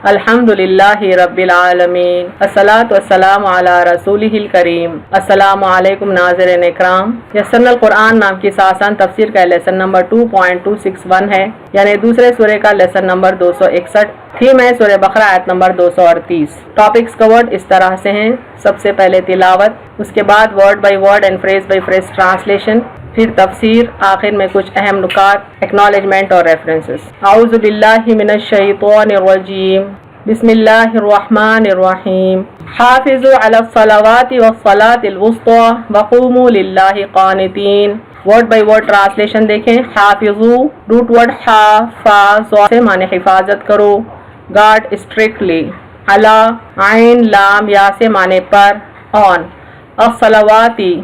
الحمدللہ رب العالمین الصلاۃ والسلام علی رسولہ الکریم۔ السلام علیکم ناظرین اکرام۔ یسرنا القرآن نام کی آسان تفسیر کا لیسن نمبر 2.261 ہے، یعنی دوسرے سورے کا لیسن نمبر 261۔ تھیم ہے سورہ بقرہ آیت نمبر 238۔ ٹاپکس کورڈ اس طرح سے ہیں: سب سے پہلے تلاوت، اس کے بعد word by word and phrase by phrase translation, پھر تفسیر، آخر میں کچھ اہم نکات، ایکنالجمنٹ اور ریفرنسز۔ اعوذ باللہ من الشیطان الرجیم، بسم اللہ الرحمن الرحیم۔ حافظوا علی الصلوات والصلاۃ الوسطی وقوموا للہ قانتین۔ ورڈ بائی ورڈ ٹرانسلیشن دیکھیں۔ حافظو، روٹ ورڈ حا فا زا سے معنی حفاظت کرو، گارڈ اسٹرکٹلی۔ علی، عین لام یا سے معنی پر، آن۔ الصلواتی،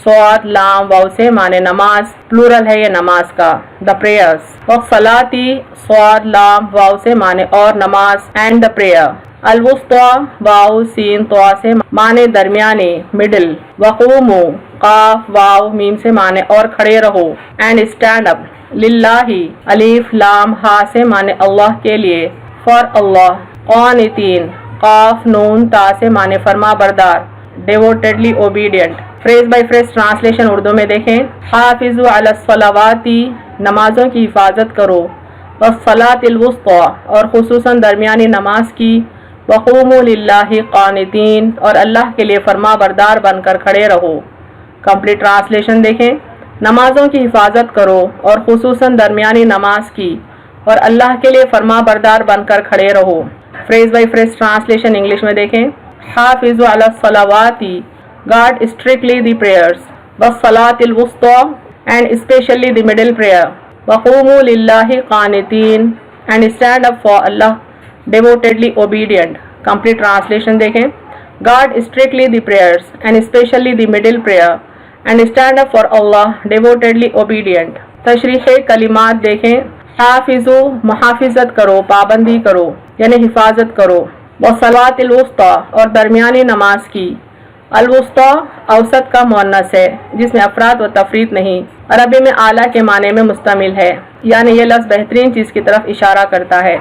صاد لام واو سے معنی نماز، پلورل ہے یہ نماز کا، دا پریئرز۔ والصلاتی، صاد لام واو سے معنی اور نماز، اینڈ دا پریئر۔ الوسطی، واو سین طا سے معنی درمیانی، مڈل۔ وقومو، قاف واو میم سے معنی اور کھڑے رہو، اینڈ اسٹینڈ اپ۔ للہ، الف لام ہا سے معنی اللہ کے لیے، فار اللہ۔ قانتین، قاف نون تا سے معنی فرما بردار، devotedly obedient. Phrase by phrase translation Urdu میں دیکھیں۔ حافظوا علی الصلواتی، نمازوں کی حفاظت کرو، والصلاۃ الوسطی، اور خصوصاً درمیانی نماز کی، وقوموا للہ قانتین، اور اللہ کے لیے فرما بردار بن کر کھڑے رہو۔ کمپلیٹ ٹرانسلیشن دیکھیں۔ نمازوں کی حفاظت کرو اور خصوصاً درمیانی نماز کی، اور اللہ کے لیے فرما بردار بن کر کھڑے رہو۔ Phrase by phrase translation English میں دیکھیں۔ حافظوا علی الصلواتی، guard strictly the prayers, والصلاة الوسطى, and especially the middle prayer, وقوموا للہ قانتین, and stand up for Allah, devotedly obedient. Complete translation دیکھیں۔ guard strictly the prayers and especially the middle prayer, and stand up for Allah, devotedly obedient. تشریح کلمات دیکھیں۔ حافظو، محافظت کرو، پابندی کرو، یعنی حفاظت کرو۔ والصلاة الوسطى، اور درمیانی نماز کی۔ الوسطی اوسط کا مؤنث ہے جس میں افراد و تفرید نہیں، عربی میں اعلیٰ کے معنی میں مستعمل ہے، یعنی یہ لفظ بہترین چیز کی طرف اشارہ کرتا ہے۔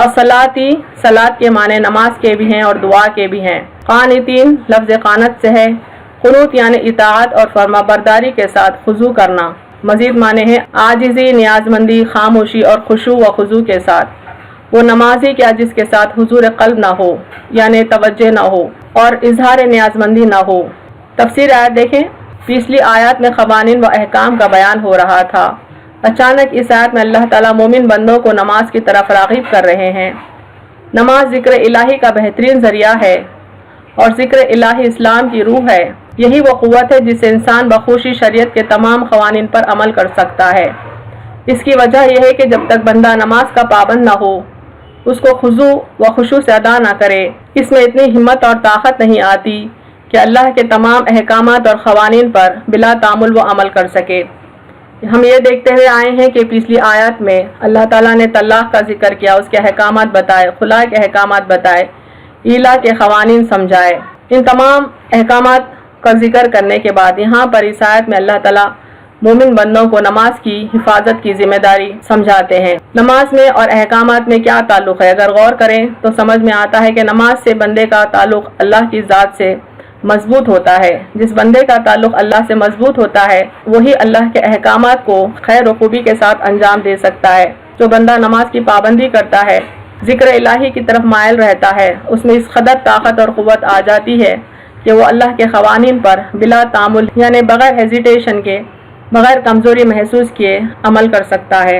الصلاتی، صلاۃ کے معنی نماز کے بھی ہیں اور دعا کے بھی ہیں۔ قانتین لفظ قانت سے ہے، قنوت یعنی اطاعت اور فرما برداری کے ساتھ خضوع کرنا۔ مزید معنی ہے عاجزی، نیازمندی، خاموشی اور خشوع و خضوع کے ساتھ۔ وہ نمازی کیا جس کے ساتھ حضور قلب نہ ہو، یعنی توجہ نہ ہو اور اظہار نیازمندی نہ ہو۔ تفسیر آیت دیکھیں۔ پچھلی آیات میں قوانین و احکام کا بیان ہو رہا تھا، اچانک اس آیت میں اللہ تعالیٰ مومن بندوں کو نماز کی طرف راغب کر رہے ہیں۔ نماز ذکر الہی کا بہترین ذریعہ ہے، اور ذکر الہی اسلام کی روح ہے۔ یہی وہ قوت ہے جس سے انسان بخوشی شریعت کے تمام قوانین پر عمل کر سکتا ہے۔ اس کی وجہ یہ ہے کہ جب تک بندہ نماز کا پابند نہ ہو، اس کو خضوع و خشوع سے ادا نہ کرے، اس میں اتنی ہمت اور طاقت نہیں آتی کہ اللہ کے تمام احکامات اور قوانین پر بلا تعامل وہ عمل کر سکے۔ ہم یہ دیکھتے ہوئے آئے ہیں کہ پچھلی آیات میں اللہ تعالیٰ نے طلاق کا ذکر کیا، اس کے احکامات بتائے، خلا کے احکامات بتائے، ایلا کے قوانین سمجھائے۔ ان تمام احکامات کا ذکر کرنے کے بعد یہاں پر اس آیت میں اللہ تعالیٰ مومن بندوں کو نماز کی حفاظت کی ذمہ داری سمجھاتے ہیں۔ نماز میں اور احکامات میں کیا تعلق ہے؟ اگر غور کریں تو سمجھ میں آتا ہے کہ نماز سے بندے کا تعلق اللہ کی ذات سے مضبوط ہوتا ہے۔ جس بندے کا تعلق اللہ سے مضبوط ہوتا ہے وہی اللہ کے احکامات کو خیر و خوبی کے ساتھ انجام دے سکتا ہے۔ جو بندہ نماز کی پابندی کرتا ہے، ذکر الہی کی طرف مائل رہتا ہے، اس میں اس قدر طاقت اور قوت آ جاتی ہے کہ وہ اللہ کے قوانین پر بلا تعامل، یعنی بغیر ہیزیٹیشن کے، بغیر کمزوری محسوس کیے عمل کر سکتا ہے۔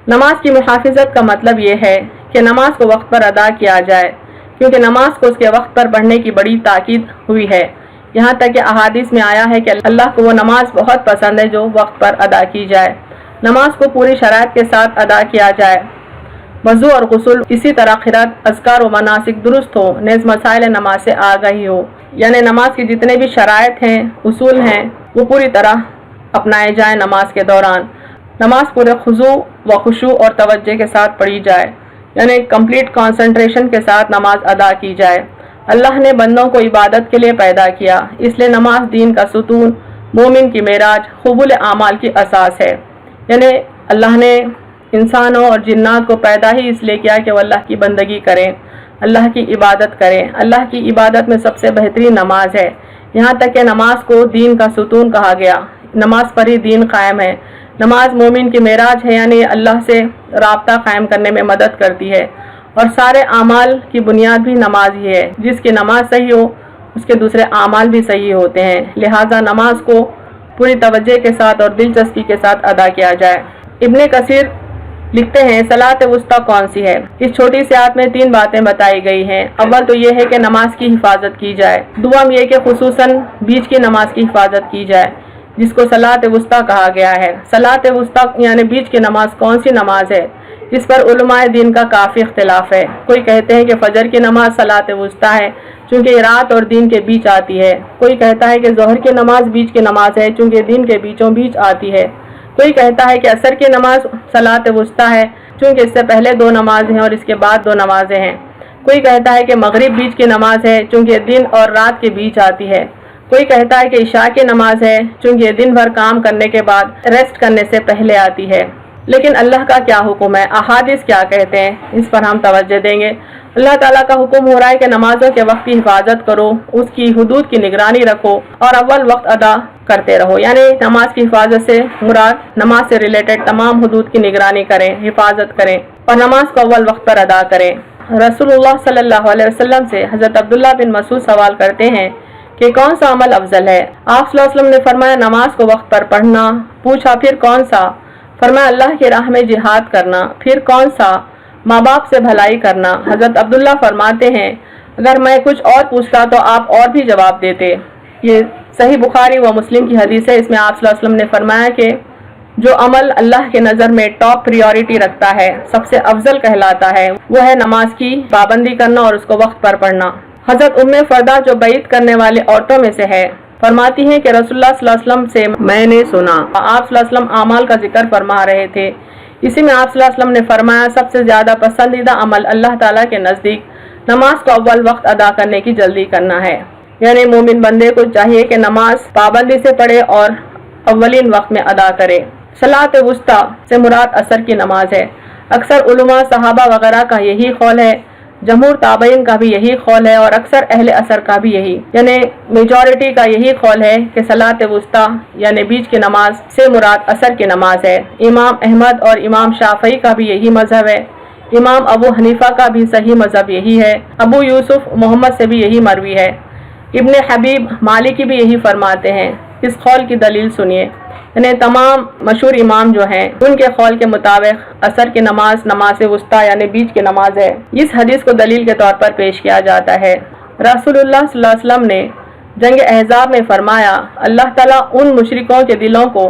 نماز کی محافظت کا مطلب یہ ہے کہ نماز کو وقت پر ادا کیا جائے، کیونکہ نماز کو اس کے وقت پر پڑھنے کی بڑی تاکید ہوئی ہے۔ یہاں تک کہ احادیث میں آیا ہے کہ اللہ کو وہ نماز بہت پسند ہے جو وقت پر ادا کی جائے۔ نماز کو پوری شرائط کے ساتھ ادا کیا جائے، وضو اور غسل، اسی طرح قرات، اذکار و مناسک درست ہو، نیز مسائل نماز سے آگاہی ہو، یعنی نماز کی جتنے بھی شرائط ہیں، اصول ہیں، وہ پوری طرح اپنائے جائیں۔ نماز کے دوران نماز پورے خضوع و خشوع اور توجہ کے ساتھ پڑھی جائے، یعنی کمپلیٹ کنسنٹریشن کے ساتھ نماز ادا کی جائے۔ اللہ نے بندوں کو عبادت کے لیے پیدا کیا، اس لیے نماز دین کا ستون، مومن کی معراج، قبول اعمال کی اساس ہے۔ یعنی اللہ نے इंसानों और जिन्नात को पैदा ही इसलिए किया कि वो अल्लाह की बंदगी करें, अल्लाह की इबादत करें। अल्लाह की इबादत में सबसे बेहतरीन नमाज है। यहाँ तक कि नमाज को दीन का सुतून कहा गया। नमाज पर ही दीन कायम है। नमाज मोमिन की मेराज है, यानी अल्लाह से राब्ता कायम करने में मदद करती है। और सारे आमाल की बुनियाद भी नमाज ही है। जिसकी नमाज सही हो उसके दूसरे आमाल भी सही होते हैं। लिहाजा नमाज को पूरी तवज्जो के साथ और दिलचस्पी के साथ अदा किया जाए। इब्ने कसीर लिखते हैं, सलात वुस्ता कौन सी है? इस छोटी सी आयत में 3 बातें बताई गई हैं। अव्वल तो ये है कि नमाज की हिफाजत की जाए। दुआम ये कि खुसूसन बीच की नमाज की हिफाजत की जाए, जिसको सलात वुस्ता कहा गया है। सलात वुस्ता यानी बीच की नमाज कौन सी नमाज है? इस पर उलमाए दीन का काफ़ी इख्तिलाफ है। कोई कहते हैं कि फजर की नमाज सलात वुस्ता है, चूँकि रात और दिन के बीच आती है। कोई कहता है कि ज़ोहर की नमाज बीच की नमाज है, चूँकि दिन के बीचों बीच आती है। कोई कहता है कि असर की नमाज सलात वुस्ता है, चूँकि इससे पहले 2 नमाज हैं और इसके बाद 2 नमाजें हैं। कोई कहता है कि मगरिब बीच की नमाज है, चूँकि दिन और रात के बीच आती है। कोई कहता है कि इशा की नमाज है, चूँकि दिन भर काम करने के बाद रेस्ट करने से पहले आती है। लेकिन अल्लाह का क्या हुक्म है, अहादीस क्या कहते हैं, इस पर हम तवज्जो देंगे। अल्लाह ताला का हुक्म हो रहा है कि नमाजों के वक्त की हिफाजत करो, उसकी हुदूद की निगरानी रखो और अव्वल वक्त अदा करते रहो। यानी नमाज की हिफाजत से मुराद नमाज से रिलेटेड तमाम हुदूद की निगरानी करें, हिफाजत करें और नमाज को अव्वल वक्त पर अदा करें। रसूलुल्लाह सल्लल्लाहु अलैहि वसल्लम से हज़रत अब्दुल्लाह बिन मसूद सवाल करते हैं कि कौन सा अमल अफजल है? आप सल्लल्लाहु अलैहि वसल्लम ने फरमाया नमाज को वक्त पर पढ़ना। पूछा फिर कौन सा? फरमाया अल्लाह की राह में जिहाद करना। फिर कौन सा? माँ बाप से भलाई करना। हज़रत अब्दुल्ला फरमाते हैं अगर मैं कुछ और पूछता तो आप और भी जवाब देते। ये सही बुखारी व मुस्लिम की हदीस है। इसमें आप सल्लल्लाहु अलैहि वसल्लम ने फरमाया कि जो अमल अल्लाह के नज़र में टॉप प्रायोरिटी रखता है, सबसे अफजल कहलाता है, वो है नमाज की पाबंदी करना और उसको वक्त पर पढ़ना। हज़रत उम्मे फरदा जो बैत करने वाली औरतों में से है, फरमाती हैं कि रसूलुल्लाह सल्लल्लाहु अलैहि वसल्लम से मैंने सुना आप सल्लल्लाहु अलैहि वसल्लम आमाल का जिक्र फरमा रहे थे। इसी में आप सल्लल्लाहु अलैहि वसल्लम ने फरमाया सबसे ज़्यादा पसंदीदा अमल अल्लाह ताला के नज़दीक नमाज को अव्वल वक्त अदा करने की जल्दी करना है। यानी मोमिन बंदे को चाहिए कि नमाज पाबंदी से पढ़े और अव्वलीन वक्त में अदा करे। सलात वुस्ता से मुराद असर की नमाज है। अक्सर उलमा सहाबा वगैरह का यही कौल है, जमहूर ताबईन का भी यही कौल है और अक्सर अहले असर का भी यही, यानी मेजॉरिटी का यही कौल है कि सलात वुस्ता यानी बीच की नमाज से मुराद असर की नमाज है। इमाम अहमद और इमाम शाफई का भी यही मजहब है। इमाम अबू हनीफा का भी सही मजहब यही है। अबू यूसुफ मोहम्मद से भी यही मरवी है। इब्ने हबीब मालिकी भी यही फरमाते हैं। इस कौल की दलील सुनिए। यानी तमाम मशहूर इमाम जो हैं उनके कौल के मुताबिक असर की नमाज नमाज वुस्ता यानी बीच की नमाज है। इस हदीस को दलील के तौर पर पेश किया जाता है। रसूलुल्लाह सल्लल्लाहु अलैहि वसल्लम ने जंग अहज़ाब में फरमाया अल्लाह ताला उन मुशरिकों के दिलों को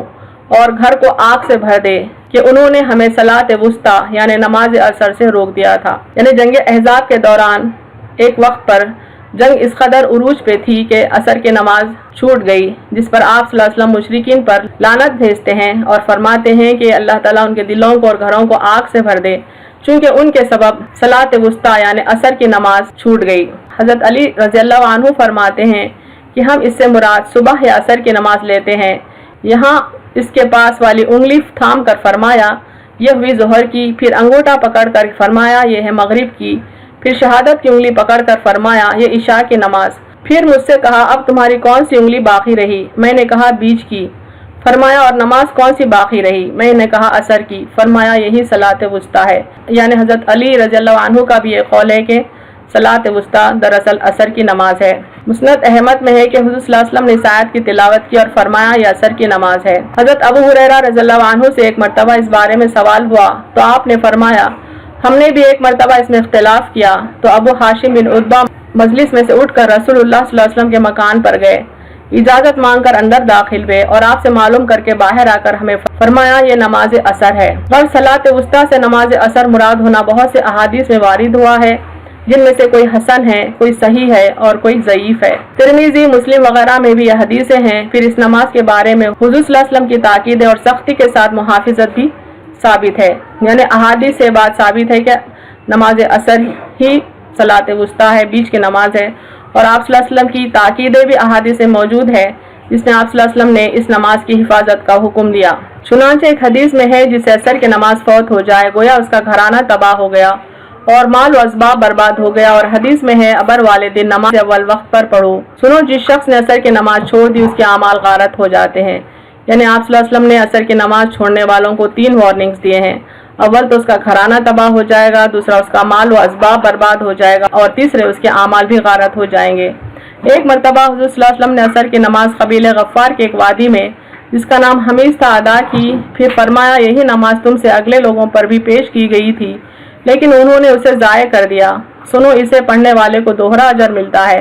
और घर को आग से भर दे कि उन्होंने हमें सलात वुस्ता यानी नमाज असर से रोक दिया था। यानी जंग अहज़ाब के दौरान एक वक्त पर जंग इस कदर उरूज पे थी कि असर की नमाज छूट गई, जिस पर आप सल्लल्लाहु अलैहि वसल्लम मुशरिकीन पर लानत भेजते हैं और फरमाते हैं कि अल्लाह ताला उनके दिलों को और घरों को आग से भर दे, चूँकि उनके सबब सलात वुस्ता यानी असर की नमाज छूट गई। हज़रत अली रज़ियल्लाहु अन्हु फरमाते हैं कि हम इससे मुराद सुबह या असर की नमाज लेते हैं। यहाँ इसके पास वाली उंगली थाम कर फरमाया यह हुई ज़ोहर की, फिर अंगूठा पकड़ कर फरमाया यह है मगरिब की, फिर शहादत की उंगली पकड़ कर फरमाया ये इशा की नमाज। फिर मुझसे कहा अब तुम्हारी कौन सी उंगली बाकी रही? मैंने कहा बीच की। फरमाया और नमाज कौन सी बाकी रही? मैंने कहा असर की। फरमाया यही सलात वुस्ता है। यानी हज़रत अली रज़ियल्लाहु अन्हु का भी ये कौल है कि सलात वुस्ता दरअसल असर की नमाज है। मुस्नद अहमद में है कि हुज़ूर सल्लल्लाहु अलैहि वसल्लम ने इस आयत की तिलावत की और फरमाया यह असर की नमाज है। हज़रत अबू हुरैरा रज़ियल्लाहु अन्हु से एक मरतबा इस बारे में सवाल हुआ तो आपने फरमाया हमने भी एक मरतबा इसमें इख्तिलाफ किया। तो अबू हाशिम बिन उतबा मजलिस में से उठकर रसूलुल्लाह सल्लल्लाहु अलैहि वसल्लम के मकान पर गए, इजाज़त मांगकर अंदर दाखिल हुए और आपसे मालूम करके बाहर आकर हमें फरमाया ये नमाज असर है। पर सलात वुस्ता से नमाज असर मुराद होना बहुत से अहादीस में वारिद हुआ है, जिनमें से कोई हसन है, कोई सही है और कोई ज़ईफ है। तिरमिज़ी मुस्लिम वगैरह में भी यह हदीसें हैं। फिर इस नमाज के बारे में हुज़ूर सल्लल्लाहु अलैहि वसल्लम की ताकीद और सख्ती के साथ मुहाफ़िज़त भी साबित है। यानी अहादीस से बात साबित है कि नमाज असर ही सलात वुस्ता है, बीच की नमाज है। और आप सल्लल्लाहु अलैहि वसल्लम की ताकीदें भी अहादीस में मौजूद है, जिसमें आप सल्लल्लाहु अलैहि वसल्लम ने इस नमाज की हिफाजत का हुक्म दिया। चुनांचे एक हदीस में है जिसे असर की नमाज फौत हो जाए गोया उसका घराना तबाह हो गया और माल व असबाब बर्बाद हो गया। और हदीस में है अबर वाले दिन नमाज अव्वल वक्त पर पढ़ो। सुनो, जिस शख्स ने असर की नमाज छोड़ दी उसके आमाल गारत हो जाते हैं। यानी आप सल्लल्लाहु अलैहि वसल्लम ने असर की नमाज छोड़ने वालों को 3 वार्निंग्स दिए हैं। अव्वल तो उसका घराना तबाह हो जाएगा, दूसरा उसका माल व असबाब बर्बाद हो जाएगा और तीसरे उसके आमाल भी गारत हो जाएंगे। एक मरतबा हुज़ूर सल्लल्लाहु अलैहि वसल्लम ने असर की नमाज कबीले गफ्फार के एक वादी में जिसका नाम हमीज था अदा की। फिर फरमाया, यही नमाज तुमसे अगले लोगों पर भी पेश की गई थी लेकिन उन्होंने उसे ज़ाय कर दिया। सुनो, इसे पढ़ने वाले को दोहरा अजर मिलता है।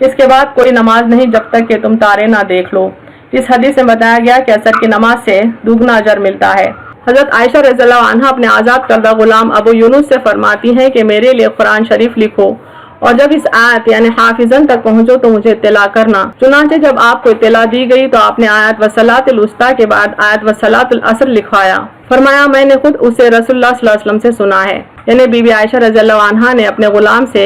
इसके बाद कोई नमाज नहीं जब तक कि तुम तारे ना देख लो। इस हदीस में बताया गया कि असर की नमाज से दुगना अजर मिलता है। हज़रत आयशा रज़ियल्लाहु अन्हा अपने आज़ाद करदा गुलाम अबू यूनुस से फरमाती हैं कि मेरे लिए कुरान शरीफ लिखो और जब इस आयत यानी हाफिजन तक पहुंचो तो मुझे इत्तला करना। चुनांचे जब आपको इत्तला दी गई तो आपने आयत व सलातुल उस्ता के बाद आयत व सलातुल असर लिखवाया। फरमाया, मैंने खुद उसे रसूलुल्लाह सल्लल्लाहु अलैहि वसल्लम से सुना है। यानी बीबी आयशा रज़ियल्लाहु अन्हा ने अपने गुलाम से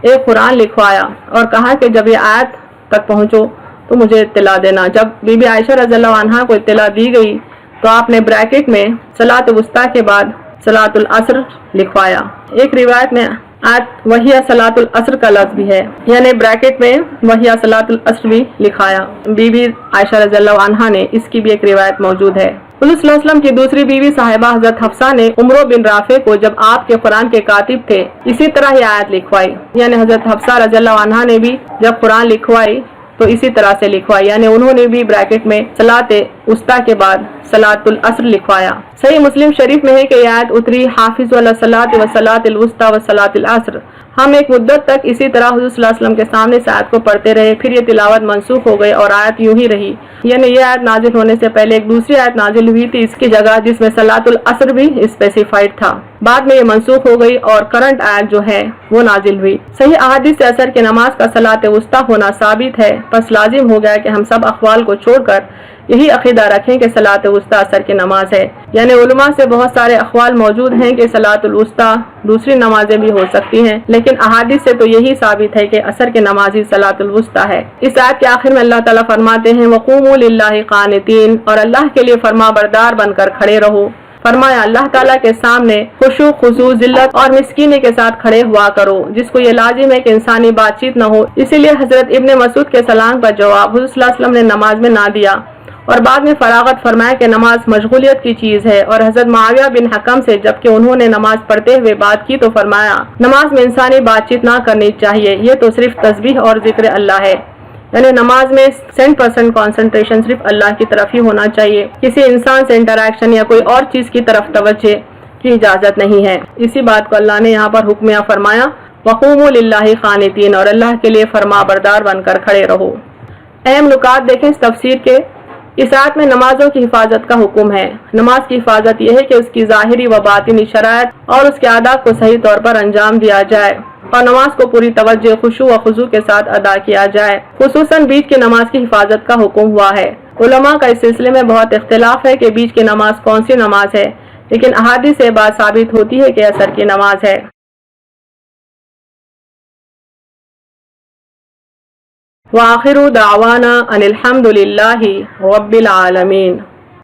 एक कुरान लिखवाया और कहा कि जब ये आयत तक पहुंचो तो मुझे इत्तला देना। जब बीबी आयशा रज़ियल्लाहु अन्हा को इत्तला दी गई तो आपने ब्रैकेट में सलातुल उस्ता के बाद सलातुल असर लिखवाया। एक रिवायत में आयत वहिया सलातुल असर का लफ्ज़ भी है, यानी ब्रैकेट में वहिया सलातुल असर भी लिखाया। बीबी आयशा रज़ियल्लाहु अन्हा ने इसकी भी एक रिवायत मौजूद है। हुज़ूर सल्लल्लाहु अलैहि वसल्लम की दूसरी बीवी साहिबा हज़रत हफ्सा ने उमर बिन राफे को जब आपके कुरान के कातिब थे इसी तरह ही आयत लिखवाई। यानी हज़रत हफ्सा रज़ियल्लाहु अन्हा ने भी जब कुरान लिखवाई तो इसी तरह से लिखवाई, यानी उन्होंने भी ब्रैकेट में सलाते उस्ता के बाद सलातुल असर लिखवाया। सही मुस्लिम शरीफ में है कि आयत उतरी हाफिज़ु अला सलात व सलातिल उस्ता व सलातिल असर। हम एक मुद्दत तक इसी तरह हुज़ूर सल्लल्लाहु अलैहि वसल्लम के सामने इस आयत को पढ़ते रहे, फिर ये तिलावत मनसूख हो गई और आयत यूं ही रही। यानी ये आयत नाजिल होने से पहले एक दूसरी आयत नाजिल हुई थी इसकी जगह जिसमें सलातुल असर भी स्पेसिफाइड था। बाद में ये मनसूख हो गई और करंट आयत जो है वो नाजिल हुई। सही अहादीस से असर के नमाज का सलात उस्ता होना साबित है, बस लाजिम हो गया कि हम सब अक़वाल को छोड़कर यही अक़ीदा रखें कि सलात उस्ता असर की नमाज है। यानी उलमा से बहुत सारे अक़वाल मौजूद हैं कि सलातुल उस्ता दूसरी नमाजें भी हो सकती हैं, लेकिन अहादीस से तो यही साबित है कि असर की नमाज ही सलातुल उस्ता है। इस आयत के आखिर में अल्लाह ताला फरमाते हैं वक़ूमू लिल्लाहि क़ानितीन, और अल्लाह के लिए फरमाबरदार बनकर खड़े रहो। फरमाया, अल्लाह ताला के सामने खुशू खुजू जिल्लत और मिस्कीनी के साथ खड़े हुआ करो, जिसको ये लाजिम है कि इंसानी बातचीत न हो। इसीलिए हजरत इब्ने मसूद के सलाम का जवाब हुज़ूर सल्लल्लाहु अलैहि वसल्लम ने नमाज में ना दिया और बाद में फरागत फरमाया कि नमाज मशगूलियत की चीज है। और हजरत मुआविया बिन हकम से जबकि उन्होंने नमाज पढ़ते हुए बात की तो फरमाया, नमाज में इंसानी बातचीत ना करनी चाहिए, ये तो सिर्फ तस्बीह और जिक्र अल्लाह है। यानी नमाज में 100% कॉन्सेंट्रेशन सिर्फ अल्लाह की तरफ ही होना चाहिए, किसी इंसान से इंटरेक्शन या कोई और चीज की तरफ तवज्जो की इजाजत नहीं है। इसी बात को अल्लाह ने यहाँ पर हुक्म फरमाया वक़ूमू लिल्लाहि क़ानितीन, और अल्लाह के लिए फरमाबरदार बनकर खड़े रहो। अहम नुकात देखें इस तफसीर के। इस आयत में नमाजों की हिफाजत का हुक्म है। नमाज की हिफाजत यह है कि उसकी ज़ाहिरी व बातिनी शराइत और उसके आदाब को सही तौर पर अंजाम दिया जाए और नमाज को पूरी तवज्जो खुशू व खुजू के साथ अदा किया जाए। खुसूसन बीच की नमाज की हिफाजत का हुक्म हुआ है। उलमा का इस सिलसिले में बहुत इख्तिलाफ है कि बीच की नमाज कौन सी नमाज है, लेकिन अहादीस से बात साबित होती है कि असर की नमाज है। व आखिरु दावाना अनिल हम्दुलिल्लाहि रब्बिल आलमीन।